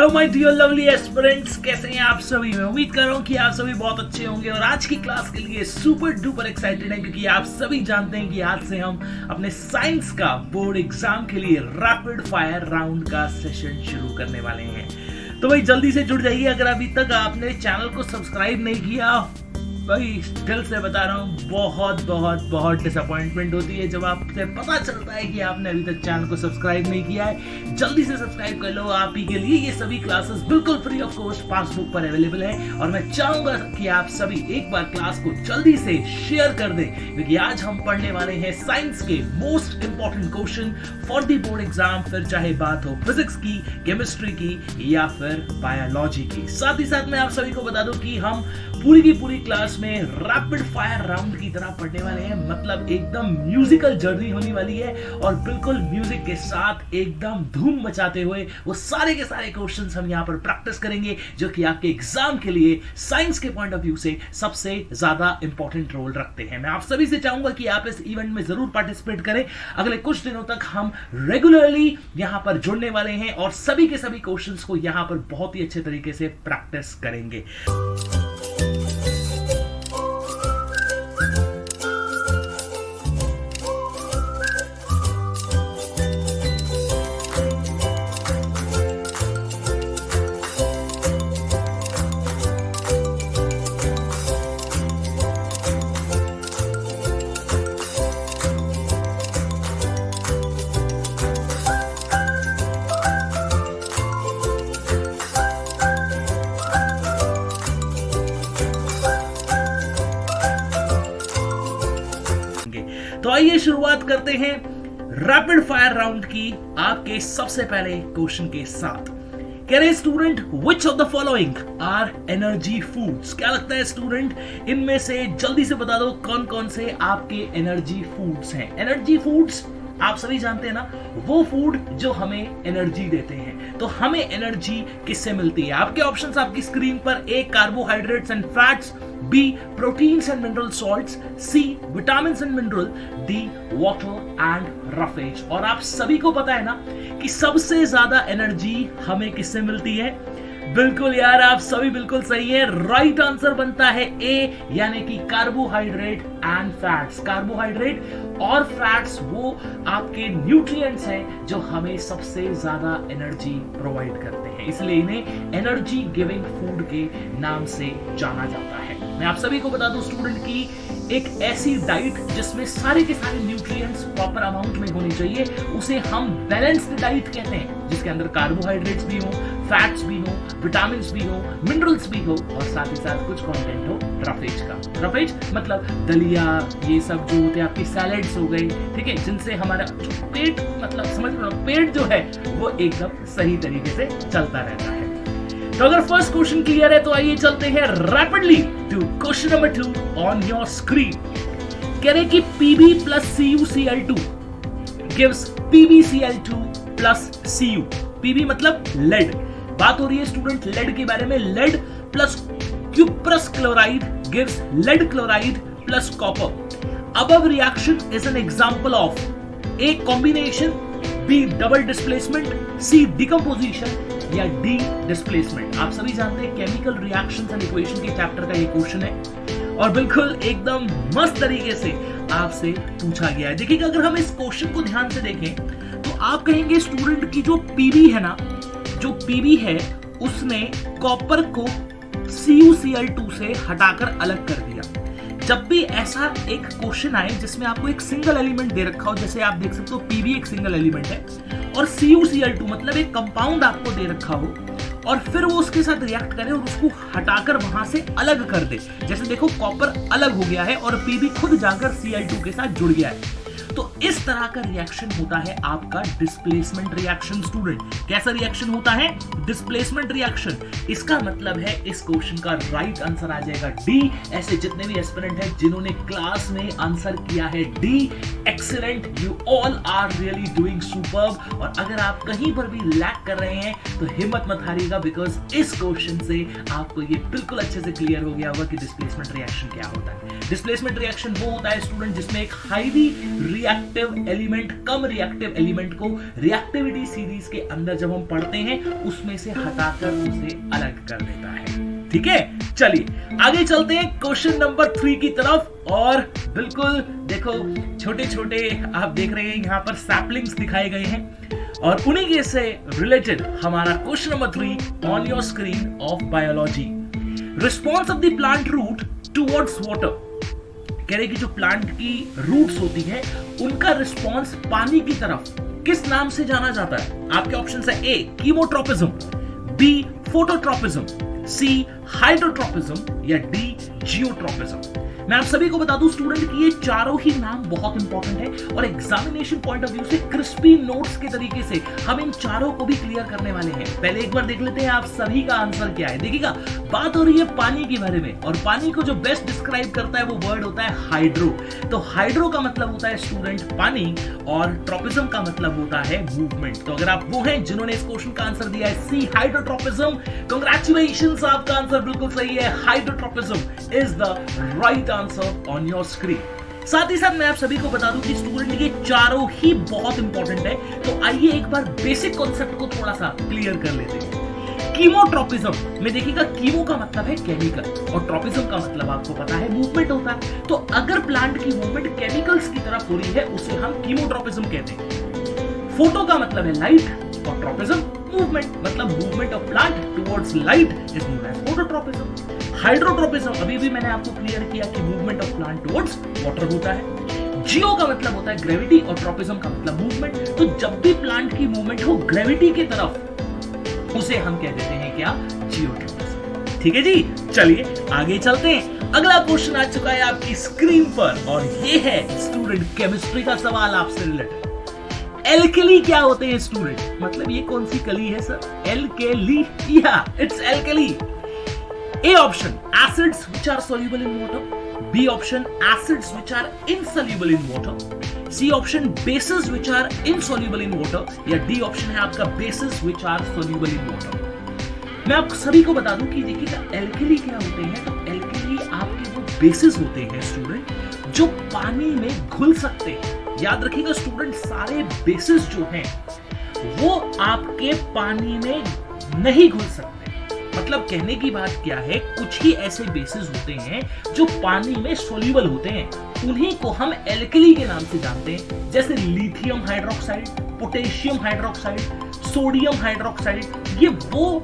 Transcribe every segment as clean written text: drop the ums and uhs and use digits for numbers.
Hello my dear lovely aspirants, कैसे हैं आप सभी। मैं उम्मीद कर रहा हूँ कि आप सभी बहुत अच्छे होंगे और आज की क्लास के लिए सुपर डुपर एक्साइटेड हैं क्योंकि आप सभी जानते हैं कि आज से हम अपने साइंस का बोर्ड एग्जाम के लिए रैपिड फायर राउंड का सेशन शुरू करने वाले हैं। तो भाई जल्दी से जुड़ जाइए। अगर अभी तक आपने चैनल को सब्सक्राइब नहीं किया, भाई दिल से बता रहा हूँ बहुत बहुत बहुत डिसअपॉइंटमेंट होती है जब आपसे पता चलता है कि आपने अभी तक चैनल को सब्सक्राइब नहीं किया है। जल्दी से सब्सक्राइब कर लो। आप ही के लिए ये सभी क्लासेस बिल्कुल फ्री ऑफ कॉस्ट पासबुक पर अवेलेबल है और मैं चाहूंगा कि आप सभी एक बार क्लास को जल्दी से शेयर कर दें क्योंकि आज हम पढ़ने वाले हैं साइंस के most important question for the board exam, फिर चाहे बात हो फिजिक्स की, केमिस्ट्री की या फिर बायोलॉजी की। साथ ही साथ मैं आप सभी को बता दूं कि हम पूरी की पूरी क्लास में रैपिड फायर राउंड की तरह पढ़ने वाले हैं, मतलब एकदम म्यूजिकल जर्नी होने वाली है और बिल्कुल म्यूजिक के साथ एकदम धूम मचाते हुए वो सारे के सारे क्वेश्चंस हम यहाँ पर प्रैक्टिस करेंगे जो कि आपके एग्जाम के लिए साइंस के पॉइंट ऑफ व्यू से सबसे ज्यादा इंपॉर्टेंट रोल रखते हैं। मैं आप सभी से चाहूंगा कि आप इस इवेंट में जरूर पार्टिसिपेट करें। अगले कुछ दिनों तक हम रेगुलरली यहाँ पर जुड़ने वाले हैं और सभी के सभी क्वेश्चंस को यहाँ पर बहुत ही अच्छे तरीके से प्रैक्टिस करेंगे। तो आइए शुरुआत करते हैं रैपिड फायर राउंड की आपके सबसे पहले क्वेश्चन के साथ। कह रहे student, which of the following are energy foods. क्या लगता है स्टूडेंट, इनमें से जल्दी से बता दो कौन कौन से आपके एनर्जी फूड्स हैं। एनर्जी फूड्स आप सभी जानते हैं ना, वो फूड जो हमें एनर्जी देते हैं। तो हमें एनर्जी किससे मिलती है? आपके ऑप्शंस आपकी स्क्रीन पर। A carbohydrates and fats, B proteins and mineral salts, C vitamin and mineral, D water and roughage. और आप सभी को पता है ना कि सबसे ज्यादा एनर्जी हमें किससे मिलती है? बिल्कुल यार, आप सभी बिल्कुल सही है। राइट आंसर बनता है ए, यानी कि कार्बोहाइड्रेट एंड फैट्स। कार्बोहाइड्रेट और फैट्स वो आपके न्यूट्रिएंट्स हैं जो हमें सबसे ज्यादा एनर्जी प्रोवाइड करते हैं, इसलिए इन्हें एनर्जी गिविंग फूड के नाम से जाना जाता है। मैं आप सभी को बता दूं स्टूडेंट की एक ऐसी डाइट जिसमें सारे के सारे न्यूट्रिएंट्स प्रॉपर अमाउंट में होनी चाहिए, उसे हम बैलेंस्ड डाइट कहते हैं, जिसके अंदर कार्बोहाइड्रेट्स भी हो, फैट्स भी हो, विटामिन भी हो, मिनरल्स भी हो और साथ ही साथ कुछ कंटेंट हो रफेज का। रफेज मतलब दलिया, ये सब जो होते हैं आपकी सैलेड्स हो गए, ठीक है, जिनसे हमारा पेट, मतलब समझ लो पेट जो है वो एकदम सही तरीके से चलता रहता है। तो अगर फर्स्ट क्वेश्चन क्लियर है तो आइए चलते हैं rapidly to question number 2 on your screen. कह रहे कि Pb plus CuCl2 gives PbCl2 plus Cu। Pb मतलब लेड। बात हो रही है स्टूडेंट लेड के बारे में। Lead plus cuprous chloride gives lead chloride plus copper. Above reaction is an example of a combination, B double displacement, C decomposition या D displacement. आप सभी जानते हैं केमिकल रिएक्शंस एंड इक्वेशन के चैप्टर का ये क्वेश्चन है और बिल्कुल एकदम मस्त तरीके से आपसे पूछा गया है। देखिए अगर हम इस क्वेश्चन को ध्यान से देखें तो आप कहेंगे स्टूडेंट की जो पीबी है ना, जो पीबी है उसने कॉपर को CuCl2 से हटाकर अलग कर दिया। जब भी ऐसा एक क्वेश्चन आए जिसमें आपको एक सिंगल एलिमेंट दे रखा हो, जैसे आप देख सकते हो पीबी एक सिंगल एलिमेंट है और CuCl2 मतलब एक कंपाउंड आपको दे रखा हो और फिर वो उसके साथ रिएक्ट करे और उसको हटाकर वहां से अलग कर दे। जैसे देखो कॉपर अलग हो गया है और पीबी खुद जाकर Cl2 के साथ जुड़ गया है। तो इस तरह का रिएक्शन होता है आपका डिस्प्लेसमेंट रिएक्शन। स्टूडेंट कैसा रिएक्शन होता है? Displacement reaction. इसका मतलब है इस क्वेश्चन का राइट आंसर आ जाएगा डी। ऐसे जितने भी एस्पिरेंट हैं जिन्होंने क्लास में आंसर किया है D, excellent, you all are really doing superb. और अगर आप कहीं पर भी लैग कर रहे हैं तो हिम्मत मत हारिएगा बिकॉज इस क्वेश्चन से आपको ये बिल्कुल अच्छे से क्लियर हो गया होगा कि डिस्प्लेसमेंट रिएक्शन क्या होता है। डिस्प्लेसमेंट रिएक्शन वो होता है स्टूडेंट जिसमें एक हाईली रिएक्टिव एलिमेंट, कम रिएक्टिव एलिमेंट को रिएक्टिविटी सीरीज के अंदर जब हम पढ़ते हैं उसमें से हटाकर उसे अलग कर देता है। ठीक है, चलिए आगे चलते हैं क्वेश्चन नंबर 3 की तरफ। और बिल्कुल देखो छोटे छोटे आप देख रहे हैं यहां पर सैपलिंग्स दिखाए गए हैं और उन्हीं के से रिलेटेड हमारा question number 3 on your screen of biology. Response of the plant root towards water, कह रहे कि जो प्लांट की रूट्स होती है उनका रिस्पॉन्स पानी की तरफ किस नाम से जाना जाता है? आपके ऑप्शन है ए कीमोट्रोपिज्म, बी फोटोट्रोपिज्म, सी हाइड्रोट्रोपिज्म या डी जियोट्रोपिज्म। मैं आप सभी को बता दूं स्टूडेंट कि ये चारों ही नाम बहुत इंपॉर्टेंट है और एग्जामिनेशन पॉइंट ऑफ व्यू से क्रिस्पी नोट्स के तरीके से हम इन चारों को भी क्लियर करने वाले हैं। पहले एक बार देख लेते हैं आप सभी का आंसर क्या है। देखिएगा बात हो रही है पानी के बारे में और पानी को जो बेस्ट डिस्क्राइब करता है वो वर्ड होता है हाइड्रो। तो हाइड्रो का मतलब होता है स्टूडेंट पानी और ट्रोपिज्म का मतलब होता है मूवमेंट। तो अगर आप वो हैं जिन्होंने इस क्वेश्चन का आंसर दिया है सी हाइड्रोट्रोपिज्म, कांग्रेचुलेशंस, आपका आंसर बिल्कुल सही है। Hydrotropism is the right answer on your screen. साथ ही साथ मैं आप सभी को बता दूं कि स्टूडेंट ये चारों ही बहुत इंपॉर्टेंट है। तो आइए एक बार बेसिक कॉन्सेप्ट को थोड़ा सा क्लियर कर लेते हैं। कीमोट्रोपिज्म में देखिएगा कीमो का मतलब है केमिकल और ट्रोपिज्म का मतलब आपको पता है मूवमेंट होता है। तो अगर प्लांट की मूवमेंट केमिकल्स की तरफ हो रही है उसे हम कीमोट्रोपिज्म कहते हैं। फोटो का मतलब है लाइट और ट्रोपिज्म मूवमेंट, मतलब movement of plant towards light is known as phototropism. Hydrotropism अभी भी मैंने आपको क्लियर किया कि movement of plant towards water होता है। जियो का मतलब होता है ग्रेविटी और ट्रोपिज्म का मतलब मूवमेंट। तो जब भी प्लांट की मूवमेंट हो ग्रेविटी की तरफ उसे हम कह देते हैं क्या? जियोट्रोपिज्म। ठीक है जी, चलिए आगे चलते हैं। अगला क्वेश्चन आ चुका है आपकी स्क्रीन पर और ये है स्टूडेंट केमिस्ट्री का सवाल आपसे रिलेटेड। एल्केली क्या होते हैं स्टूडेंट? मतलब ये कौन सी कली है सर? एल्केली, या it's alkali. A option acids which are soluble in water, B option acids which are insoluble in water, C option bases which are insoluble in water या D option है आपका bases which are soluble in water। मैं आप सभी को बता दूं कि देखिएगा एल्केली क्या होते हैं। तो एल्केली आपके वो बेसिस होते हैं स्टूडेंट जो पानी में घुल सकते हैं। याद रखिएगा स्टूडेंट सारे बेसिस जो हैं वो आपके पानी में नहीं घुल सकते। मतलब कहने की बात क्या है, कुछ ही ऐसे बेसिस होते हैं जो पानी में सोल्यूबल होते हैं, उन्हीं को हम एल्केली के नाम से जानते हैं। जैसे lithium hydroxide, potassium hydroxide, sodium hydroxide, ये वो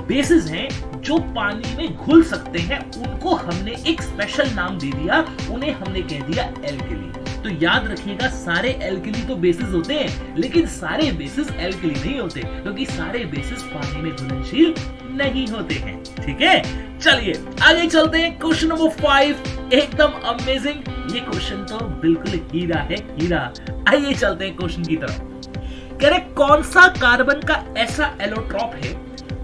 बेसिस हैं जो पानी में घुल सकते हैं। उनको हमने एक स्पेशल नाम दे दिया, उन्हें हमने कह दिया एल्केली। तो याद रखिएगा सारे एल्केली तो बेसिस होते हैं लेकिन सारे बेसिस एल्केली नहीं होते क्योंकि सारे बेसिस पानी में घुलनशील नहीं होते हैं। ठीक है, चलिए आगे चलते हैं। क्वेश्चन नंबर 5 एकदम अमेजिंग। ये क्वेश्चन तो बिल्कुल हीरा है, हीरा। आइए चलते हैं क्वेश्चन की तरफ। कह रहे कौन सा कार्बन का ऐसा एलोट्रॉप है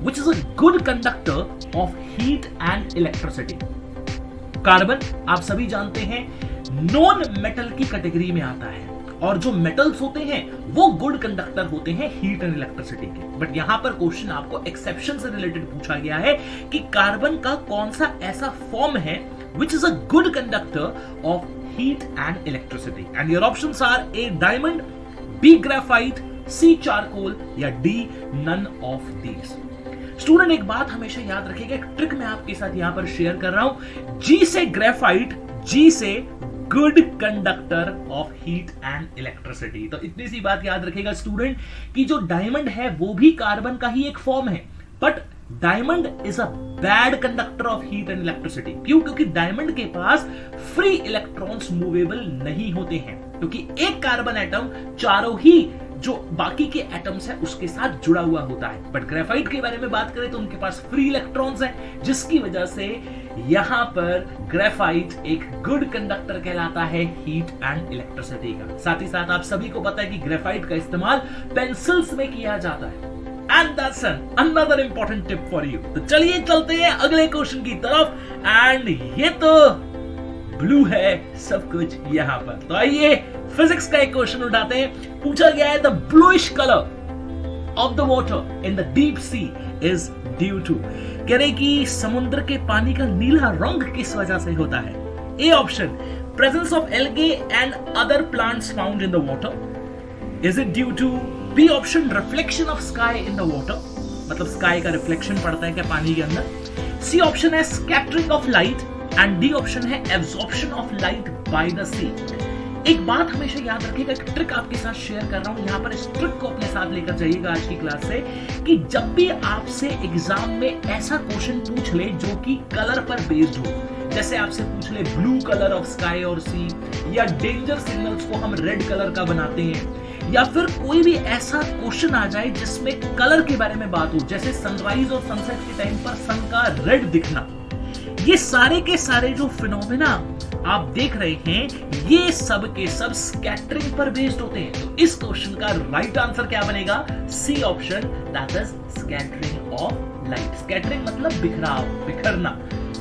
which is a good conductor of heat and electricity। Carbon आप सभी जानते हैं नॉन मेटल की कैटेगरी में आता है और जो मेटल्स होते हैं वो गुड कंडक्टर होते हैं हीट एंड इलेक्ट्रिसिटी के। बट यहां पर क्वेश्चन आपको एक्सेप्शन से रिलेटेड पूछा गया है कि कार्बन का कौन सा ऐसा फॉर्म है which is a good conductor of heat and electricity and your options are A diamond, B graphite, C charcoal या D none of these। Student एक बात हमेशा याद रखिएगा, एक ट्रिक मैं आपके साथ यहां पर शेयर कर रहा हूं। जी से ग्रेफाइट, जी से good conductor of heat and electricity. तो इतनी सी बात याद रखिएगा स्टूडेंट कि जो डायमंड है वो भी कार्बन का ही एक फॉर्म है but diamond is a bad conductor of heat and electricity. क्यों? क्योंकि डायमंड के पास फ्री इलेक्ट्रॉन्स मूवेबल नहीं होते हैं क्योंकि एक कार्बन एटम चारों ही जो बाकी के एटम्स है उसके साथ जुड़ा हुआ होता है। बट ग्रेफाइट के बारे में बात करें तो उनके पास फ्री इलेक्ट्रॉन्स हैं जिसकी वजह से यहां पर ग्रेफाइट एक गुड कंडक्टर कहलाता है हीट एंड इलेक्ट्रिसिटी का। साथ ही साथ आप सभी को पता है कि ग्रेफाइट का इस्तेमाल पेंसिल्स में किया जाता है and that's another important tip for you। तो चलिए चलते हैं अगले क्वेश्चन की तरफ एंड ये तो ब्लू है सब कुछ यहां पर। तो आइए फिजिक्स का एक क्वेश्चन उठाते हैं। पूछा गया है the bluish colour of the water in the deep sea is due to. कह रहे कि समुद्र के पानी का नीला रंग किस वजह से होता है? A option presence of algae and other plants found in the water? Is it due to B option reflection of sky in the water, मतलब स्काई का रिफ्लेक्शन पड़ता है क्या पानी के अंदर? सी ऑप्शन है scattering of light and D option है absorption of light by the sea. एक बात हमेशा याद रखिएगा, एक ट्रिक आपके साथ शेयर कर रहा हूं, यहां पर इस ट्रिक को अपने साथ लेकर जाइएगा आज की क्लास से, कि जब भी आपसे एग्जाम में ऐसा क्वेश्चन पूछ ले जो कि कलर पर बेस्ड हो, जैसे आपसे पूछ ले ब्लू कलर ऑफ स्काई और सी, या डेंजर सिग्नल्स को हम रेड कलर का बनाते हैं, या फिर कोई भी ऐसा क्वेश्चन आ जाए जिसमें कलर के बारे में बात हो, जैसे सनराइज और सनसेट के टाइम पर सन का रेड दिखना, ये सारे के सारे जो फिनोमेना आप देख रहे हैं, ये सब के सब स्कैटरिंग पर बेस्ड होते हैं। तो इस क्वेश्चन का राइट आंसर क्या बनेगा? C option, that is scattering of light. Scattering मतलब बिखराव, बिखरना,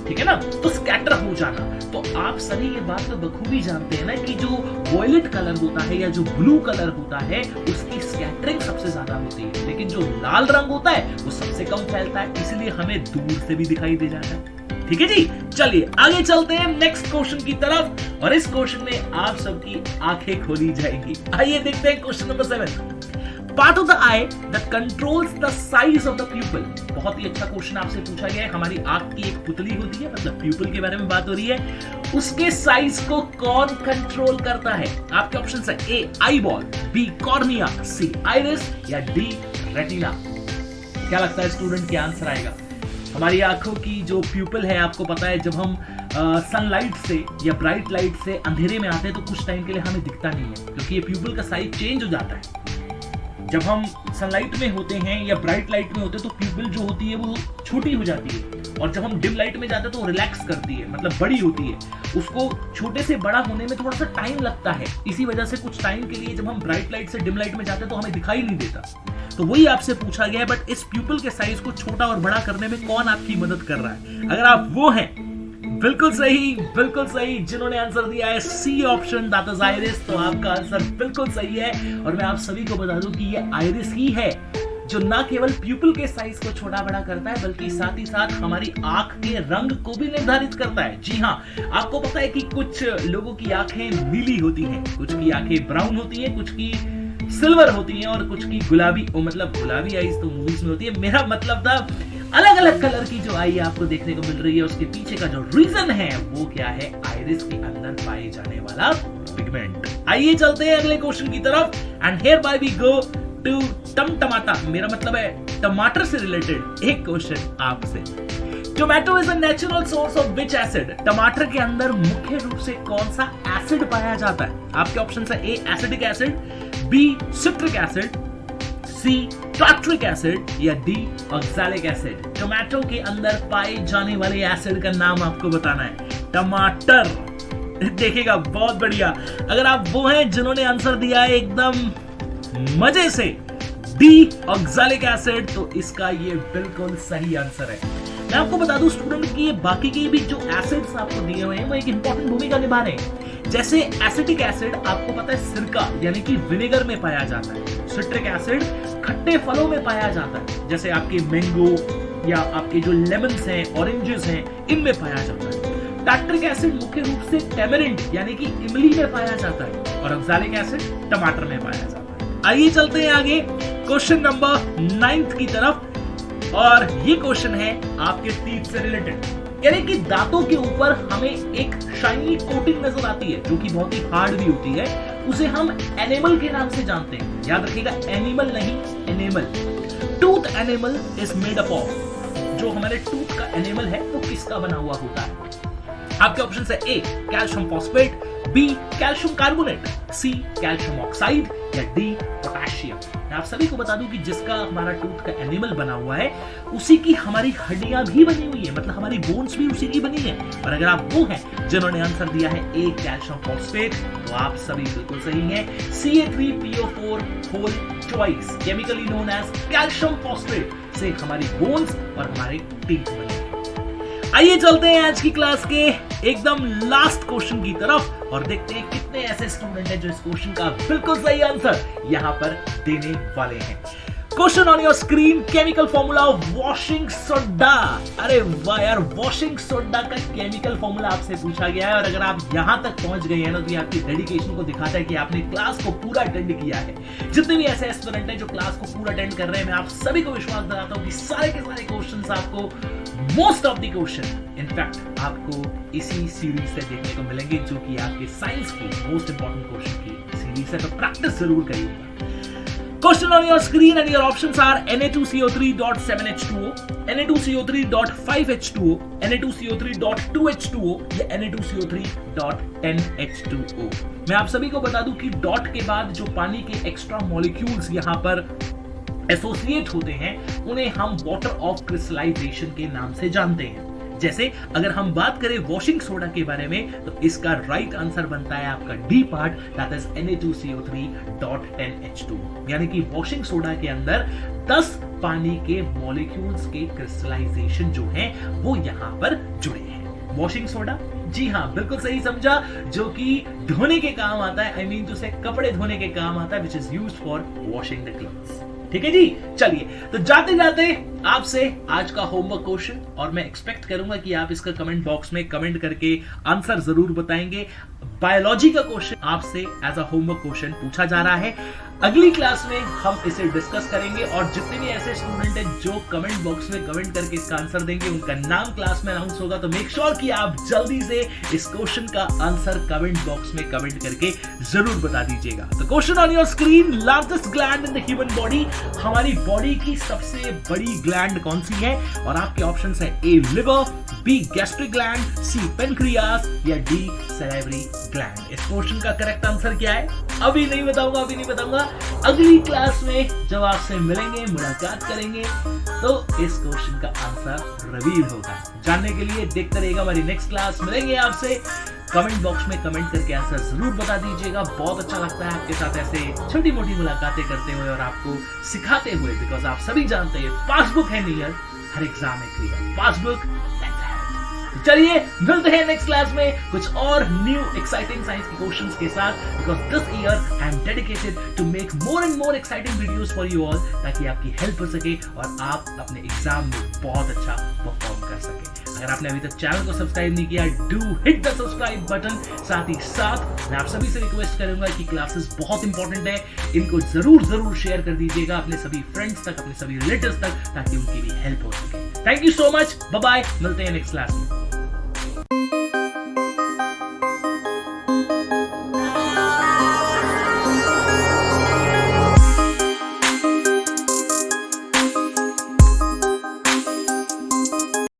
ठीक है ना, तो स्कैटर हो जाना। तो आप सभी ये बात तो बखूबी जानते हैं ना कि जो वॉयलेट कलर होता है या जो ब्लू कलर होता है उसकी स्कैटरिंग सबसे ज्यादा होती है, लेकिन जो लाल रंग होता है वो सबसे कम फैलता है, इसलिए हमें दूर से भी दिखाई दे जाता है। ठीक है जी, चलिए आगे चलते हैं नेक्स्ट क्वेश्चन की तरफ, और इस क्वेश्चन में आप सबकी आंखें खोली जाएंगी। आइए देखते हैं question number 7। Part of the I that controls the size of the प्यूपिल। बहुत ही अच्छा क्वेश्चन आपसे पूछा गया है। हमारी आंख की एक पुतली होती है, मतलब प्यूपिल के बारे में बात हो रही है, उसके साइज को कौन कंट्रोल करता है? आपके ऑप्शन है ए आई बॉल, बी कॉर्निया, सी आइरिस, या डी रेटिना। क्या लगता है स्टूडेंट, क्या आंसर आएगा? हमारी आंखों की जो प्यूपिल है, आपको पता है जब हम सनलाइट से या ब्राइट लाइट से अंधेरे में आते हैं तो कुछ टाइम के लिए हमें दिखता नहीं है, क्योंकि ये प्यूपिल का साइज चेंज हो जाता है। जब हम सनलाइट में होते हैं या ब्राइट लाइट में होते हैं तो प्यूपिल जो होती है वो छोटी हो जाती है, और जब हम डिम लाइट में जाते हैं तो रिलैक्स करती है, मतलब बड़ी होती है। उसको छोटे से बड़ा होने में थोड़ा सा टाइम लगता है, इसी वजह से कुछ टाइम के लिए जब हम ब्राइट लाइट से डिम लाइट में जाते हैं तो हमें दिखाई नहीं देता। तो वही आपसे पूछा गया है, बट इस प्यूपिल के साइज को छोटा और बड़ा करने में कौन आपकी मदद कर रहा है? अगर आप वो हैं, बिल्कुल सही जिन्होंने आंसर दिया है C option, that is iris, तो आपका आंसर बिल्कुल सही है। और मैं आप सभी को बता दूं कि ये आइरिस ही है जो ना केवल प्यूपिल के साइज को छोटा बड़ा करता है, बल्कि साथ ही साथ हमारी आंख के रंग को भी निर्धारित करता है। जी हाँ, आपको पता है कि कुछ लोगों की आंखें नीली होती हैं, कुछ की आंखें ब्राउन होती हैं, कुछ की सिल्वर होती हैं, और कुछ की गुलाबी, मतलब गुलाबी आईज तो मूवीज में होती है। मेरा मतलब था अलग अलग कलर की जो आई आपको देखने को मिल रही है, उसके पीछे का जो रीजन है वो क्या है? आइरिस के अंदर पाए जाने वाला पिगमेंट। आइए चलते हैं अगले क्वेश्चन की तरफ, and hereby we go to tomato, मेरा मतलब है टमाटर से रिलेटेड एक क्वेश्चन आपसे। Tomato is a natural source of which acid? टमाटर के अंदर मुख्य रूप से कौन सा एसिड पाया जाता है? आपके ऑप्शन है A acidic acid, B citric acid, C tartaric acid, या डी ऑक्सैलिक एसिड। टोमेटो के अंदर पाए जाने वाले एसिड का नाम आपको बताना है। टमाटर, देखिएगा बहुत बढ़िया। अगर आप वो हैं जिन्होंने आंसर दिया है एकदम मजे से डी ऑक्सैलिक एसिड, तो इसका ये बिल्कुल सही आंसर है। मैं आपको बता दूं स्टूडेंट कि ये बाकी के भी जो एसिड्स आपको दिए हुए हैं वो एक इंपॉर्टेंट भूमिका निभा रहे हैं। जैसे एसिटिक एसिड आपको पता है सिरका यानी कि विनेगर में पाया जाता है, सिट्रिक एसिड खट्टे फलों में पाया जाता है, जैसे आपके मैंगो या आपके जो लेमन्स हैं, ऑरेंजेस हैं, इनमें पाया जाता है। टार्ट्रिक एसिड मुख्य रूप से टेमरिंड यानी कि इमली में पाया जाता है, और ऑक्सैलिक एसिड टमाटर में पाया जाता है। आइए चलते हैं आगे क्वेश्चन नंबर 9 की तरफ, और ये क्वेश्चन है आपके टीथ से रिलेटेड, यानी कि दांतों के ऊपर हमें एक शाइनी कोटिंग नजर आती है जो कि बहुत ही हार्ड भी होती है, उसे हम एनेमल के नाम से जानते हैं। याद रखिएगा, एनिमल नहीं, enamel. Tooth enamel is made up of, जो हमारे टूथ का एनेमल है वो किसका बना हुआ होता है? आपके ऑप्शन है A calcium phosphate, B calcium carbonate, C calcium oxide, या डी पोटेशियम। मैं आप सभी को बता दूं कि जिसका हमारा टूथ का एनिमल बना हुआ है उसी की हमारी हड्डियां भी बनी हुई है, मतलब हमारी बोन्स भी उसी की बनी है। और अगर आप वो हैं जिन्होंने आंसर दिया है ए कैल्शियम फॉस्फेट, तो आप सभी बिल्कुल सही हैं। CA3PO4 whole choice, chemically known as calcium phosphate, से हमारी बोन्स और हमारे टीथ बने। आइए चलते हैं आज की क्लास के एकदम लास्ट क्वेश्चन की तरफ और देखते हैं कितने ऐसे स्टूडेंट हैं जो इस क्वेश्चन का बिल्कुल सही आंसर यहां पर देने वाले हैं। Question on your screen, chemical formula of washing soda. अरे वाह यार, वॉशिंग सोडा का केमिकल फॉर्मूला आपसे पूछा गया है और अगर आप यहां तक पहुंच गए हैं ना तो ये आपकी डेडिकेशन को दिखाता है कि आपने क्लास को पूरा अटेंड किया है। जितने भी ऐसे स्टूडेंट हैं जो क्लास को पूरा अटेंड कर रहे हैं, मैं आप सभी को विश्वास दिलाता हूं कि सारे के सारे क्वेश्चंस आपको, most of the question in fact आपको इसी सीरीज से देखने को मिलेंगे जो कि आपके साइंस की मोस्ट इंपॉर्टेंट क्वेश्चन की सीरीज है, तो प्रैक्टिस जरूर करिएगा। Question on your screen and your options are Na2CO3.7H2O, Na2CO3.5H2O, Na2CO3.2H2O या Na2CO3.10H2O। मैं आप सभी को बता दूं कि डॉट के बाद जो पानी के एक्स्ट्रा मॉलिक्यूल्स यहां पर एसोसिएट होते हैं उन्हें हम वाटर ऑफ क्रिस्टलाइजेशन के नाम से जानते हैं। जैसे अगर हम बात करें वॉशिंग सोडा के बारे में तो इसका राइट आंसर बनता है आपका D part, that is Na2CO3.10H2O। यानी कि वॉशिंग सोडा के अंदर 10 पानी के मॉलिक्यूल्स के क्रिस्टलाइजेशन जो है वो यहां पर जुड़े हैं। वॉशिंग सोडा, जी हाँ बिल्कुल सही समझा, जो कि धोने के काम आता है, आई मीन टू से कपड़े धोने के काम आता है, which is used for washing the clothes. ठीक है जी, चलिए तो जाते जाते आपसे आज का होमवर्क क्वेश्चन, और मैं एक्सपेक्ट करूंगा कि आप इसका कमेंट बॉक्स में कमेंट करके आंसर जरूर बताएंगे। बायोलॉजी का क्वेश्चन आपसे एज अ होमवर्क क्वेश्चन पूछा जा रहा है। अगली क्लास में हम इसे डिस्कस करेंगे और जितने भी ऐसे स्टूडेंट हैं जो कमेंट बॉक्स में कमेंट करके इसका आंसर देंगे उनका नाम क्लास में अनाउंस होगा, तो मेक श्योर कि आप जल्दी से इस क्वेश्चन का आंसर कमेंट बॉक्स में कमेंट करके जरूर बता दीजिएगा। तो question on your screen, largest gland in the human body, हमारी बॉडी की सबसे बड़ी ग्लैंड कौन सी है? और आपके ऑप्शंस है ए लिवर, बी गैस्ट्रिक ग्लैंड, सी पेनक्रियास या डी सैलिवरी ग्लैंड। इस क्वेश्चन का करेक्ट आंसर क्या है अभी नहीं बताऊंगा, अगली क्लास में जब आपसे मिलेंगे, मुलाकात करेंगे तो इस क्वेश्चन का आंसर रिवील होगा। जानने के लिए देखते रहिएगा हमारी नेक्स्ट क्लास। मिलेंगे आपसे, कमेंट बॉक्स में कमेंट करके आंसर जरूर बता दीजिएगा। बहुत अच्छा लगता है आपके साथ ऐसे छोटी मोटी मुलाकातें करते हुए और आपको सिखाते हुए, बिकॉज आप सभी जानते हैं पासबुक है नियर, हर एग्जाम है क्लियर। पासबुक, चलिए मिलते हैं नेक्स्ट क्लास में कुछ और न्यू एक्साइटिंग साइंस के क्वेश्चंस के साथ, because this year I am dedicated to make more and more exciting videos for you all, ताकि आपकी हेल्प हो सके और आप अपने एग्जाम में बहुत अच्छा परफॉर्म कर सके। अगर आपने अभी तक चैनल को सब्सक्राइब नहीं किया, do hit the subscribe button. साथ ही साथ मैं आप सभी से रिक्वेस्ट करूंगा कि क्लासेस बहुत इंपॉर्टेंट है, इनको जरूर शेयर कर दीजिएगा अपने सभी फ्रेंड्स तक, अपने सभी रिलेटिव्स तक, ताकि उनकी भी हेल्प हो सके। Thank you so much, bye bye, मिलते हैं नेक्स्ट क्लास में।